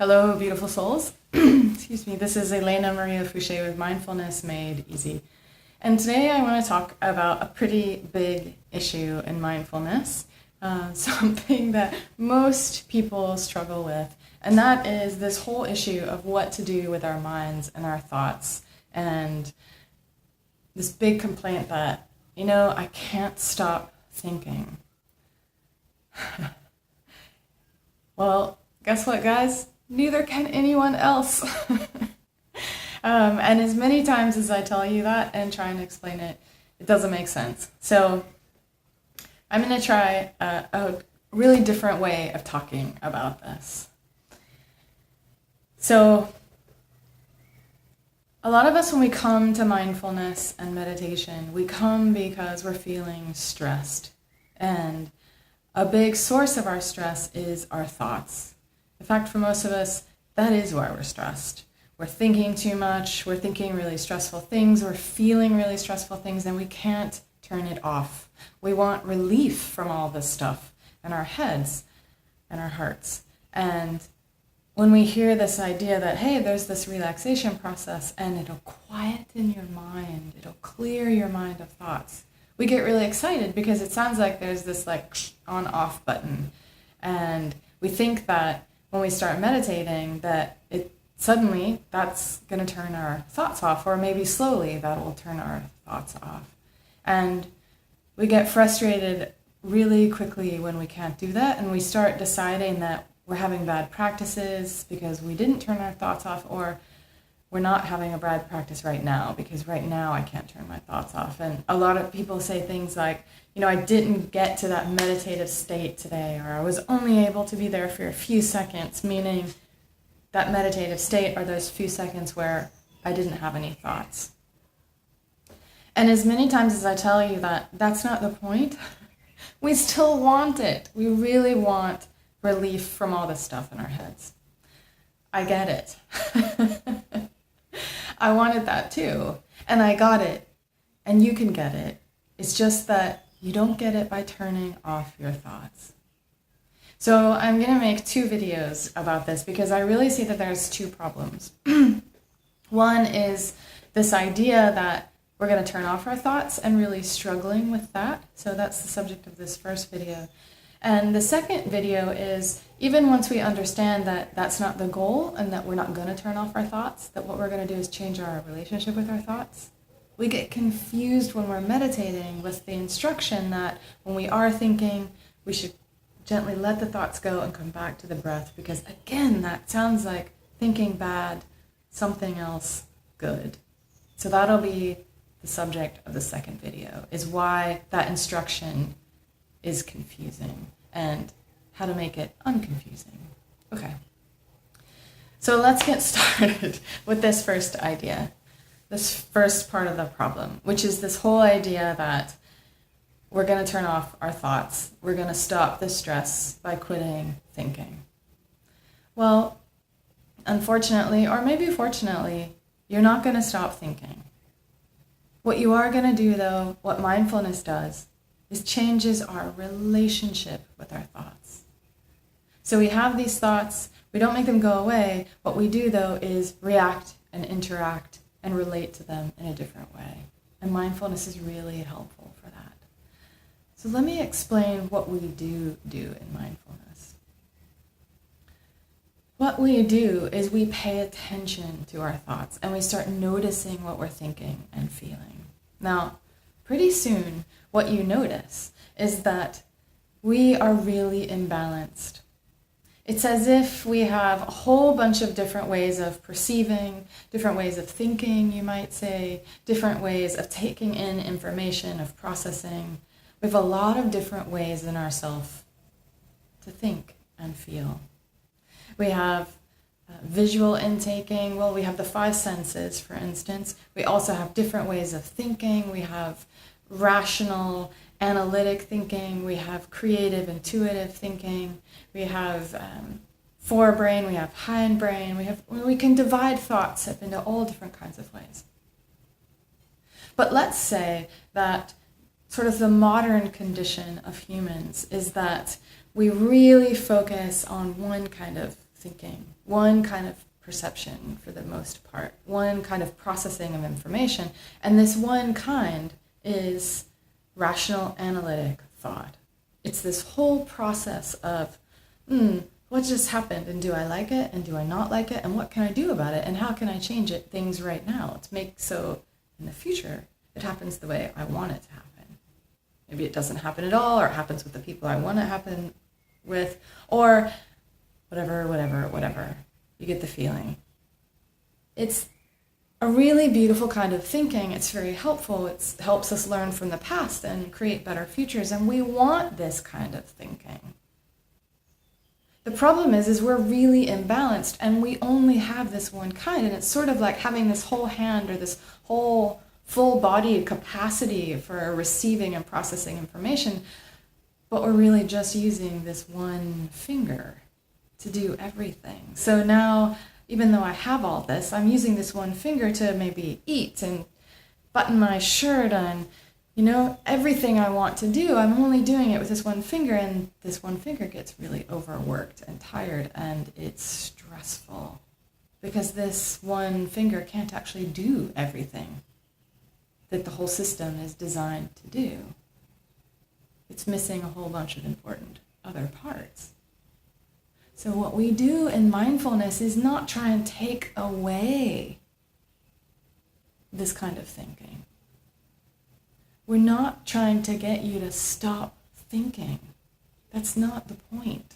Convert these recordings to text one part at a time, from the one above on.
Hello, beautiful souls. Excuse me. This is Elena Maria Fouché with Mindfulness Made Easy. And today I want to talk about a pretty big issue in mindfulness, something that most people struggle with, and that is this whole issue of what to do with our minds and our thoughts, and this big complaint that, I can't stop thinking. Well, guess what, guys? Neither can anyone else. And as many times as I tell you that and try and explain it, it doesn't make sense. So I'm going to try a really different way of talking about this. So a lot of us, when we come to mindfulness and meditation, we come because we're feeling stressed. And a big source of our stress is our thoughts. In fact, for most of us, that is why we're stressed. We're thinking too much, we're thinking really stressful things, we're feeling really stressful things, and we can't turn it off. We want relief from all this stuff in our heads and our hearts. And when we hear this idea that, hey, there's this relaxation process and it'll quieten your mind, it'll clear your mind of thoughts, we get really excited because it sounds like there's this on-off button. And we think that when we start meditating, that suddenly that's going to turn our thoughts off, or maybe slowly that will turn our thoughts off. And we get frustrated really quickly when we can't do that, and we start deciding that we're having bad practices because we didn't turn our thoughts off, or we're not having a bad practice right now because right now I can't turn my thoughts off. And a lot of people say things like, I didn't get to that meditative state today, or I was only able to be there for a few seconds, meaning that meditative state are those few seconds where I didn't have any thoughts. And as many times as I tell you that that's not the point, we still want it. We really want relief from all this stuff in our heads. I get it. I wanted that too, and I got it, and you can get it. It's just that you don't get it by turning off your thoughts. So I'm going to make 2 videos about this because I really see that there's 2 problems. One is this idea that we're going to turn off our thoughts and really struggling with that. So that's the subject of this first video. And the second video is, even once we understand that that's not the goal and that we're not going to turn off our thoughts, that what we're going to do is change our relationship with our thoughts, we get confused when we're meditating with the instruction that when we are thinking, we should gently let the thoughts go and come back to the breath, because again, that sounds like thinking bad, something else good. So that'll be the subject of the second video, is why that instruction is confusing and how to make it unconfusing. Okay, so let's get started with this first idea, this first part of the problem, which is this whole idea that we're going to turn off our thoughts. We're going to stop the stress by quitting thinking. Well, unfortunately, or maybe fortunately, you're not going to stop thinking. What you are going to do, though, what mindfulness does, is changes our relationship with our thoughts. So we have these thoughts, we don't make them go away. What we do, though, is react and interact and relate to them in a different way. And mindfulness is really helpful for that. So let me explain what we do in mindfulness. What we do is we pay attention to our thoughts and we start noticing what we're thinking and feeling. Now, pretty soon, what you notice is that we are really imbalanced. It's as if we have a whole bunch of different ways of perceiving, different ways of thinking, you might say, different ways of taking in information, of processing. We have a lot of different ways in ourselves to think and feel. We have visual intaking. Well, we have the 5 senses, for instance. We also have different ways of thinking. We have rational, analytic thinking. We have creative, intuitive thinking. We have forebrain. We have hindbrain. We can divide thoughts up into all different kinds of ways. But let's say that sort of the modern condition of humans is that we really focus on one kind of thinking, one kind of perception for the most part, one kind of processing of information. And this one kind is rational analytic thought. It's this whole process of, what just happened, and do I like it, and do I not like it, and what can I do about it, and how can I change it, things right now to make so in the future it happens the way I want it to happen. Maybe it doesn't happen at all, or it happens with the people I want it to happen with, or whatever. You get the feeling. It's a really beautiful kind of thinking. It's very helpful. It helps us learn from the past and create better futures, and we want this kind of thinking. The problem is we're really imbalanced, and we only have this one kind, and it's sort of like having this whole hand or this whole full-bodied capacity for receiving and processing information, but we're really just using this one finger to do everything. So now, even though I have all this, I'm using this one finger to maybe eat and button my shirt and, everything I want to do. I'm only doing it with this one finger, and this one finger gets really overworked and tired, and it's stressful because this one finger can't actually do everything that the whole system is designed to do. It's missing a whole bunch of important other parts. So what we do in mindfulness is not try and take away this kind of thinking. We're not trying to get you to stop thinking. That's not the point.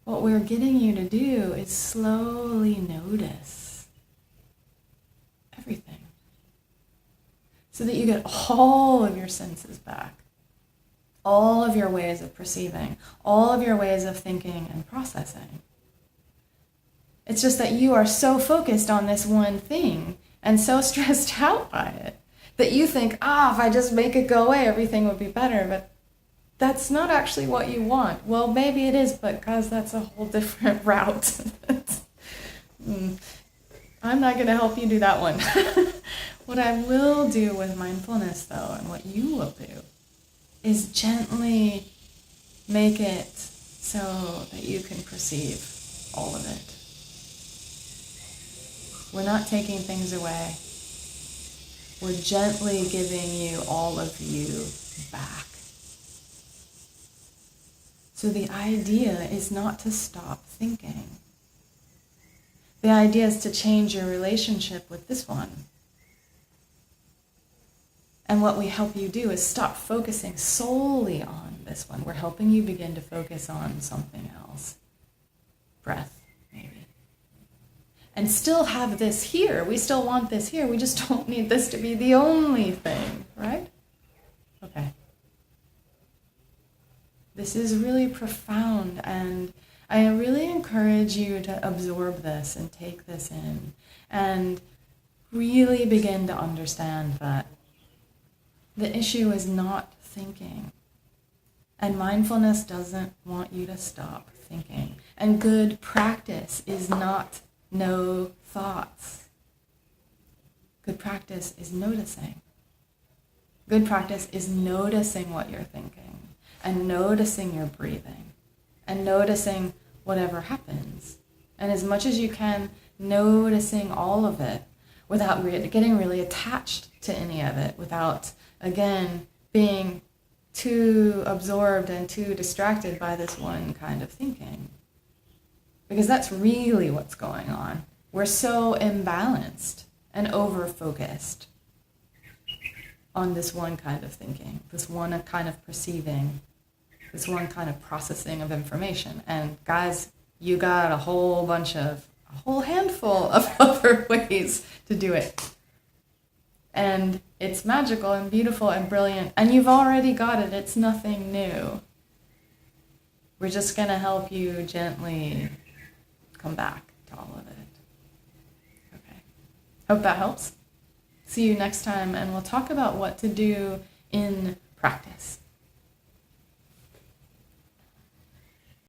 What we're getting you to do is slowly notice everything so that you get all of your senses back, all of your ways of perceiving, all of your ways of thinking and processing. It's just that you are so focused on this one thing and so stressed out by it that you think, if I just make it go away, everything would be better. But that's not actually what you want. Well, maybe it is, but guys, that's a whole different route. I'm not going to help you do that one. What I will do with mindfulness, though, and what you will do, is gently make it so that you can perceive all of it. We're not taking things away. We're gently giving you all of you back. So the idea is not to stop thinking. The idea is to change your relationship with this one. And what we help you do is stop focusing solely on this one. We're helping you begin to focus on something else. Breath, maybe. And still have this here. We still want this here. We just don't need this to be the only thing, right? Okay. This is really profound, and I really encourage you to absorb this and take this in and really begin to understand that the issue is not thinking. And mindfulness doesn't want you to stop thinking. And good practice is not no thoughts. Good practice is noticing. Good practice is noticing what you're thinking and noticing your breathing and noticing whatever happens. And as much as you can, noticing all of it without getting really attached to any of it, without, again, being too absorbed and too distracted by this one kind of thinking. Because that's really what's going on. We're so imbalanced and over-focused on this one kind of thinking, this one kind of perceiving, this one kind of processing of information. And guys, you got a whole handful of other ways to do it. And it's magical and beautiful and brilliant. And you've already got it. It's nothing new. We're just going to help you gently come back to all of it. Okay. Hope that helps. See you next time, and we'll talk about what to do in practice.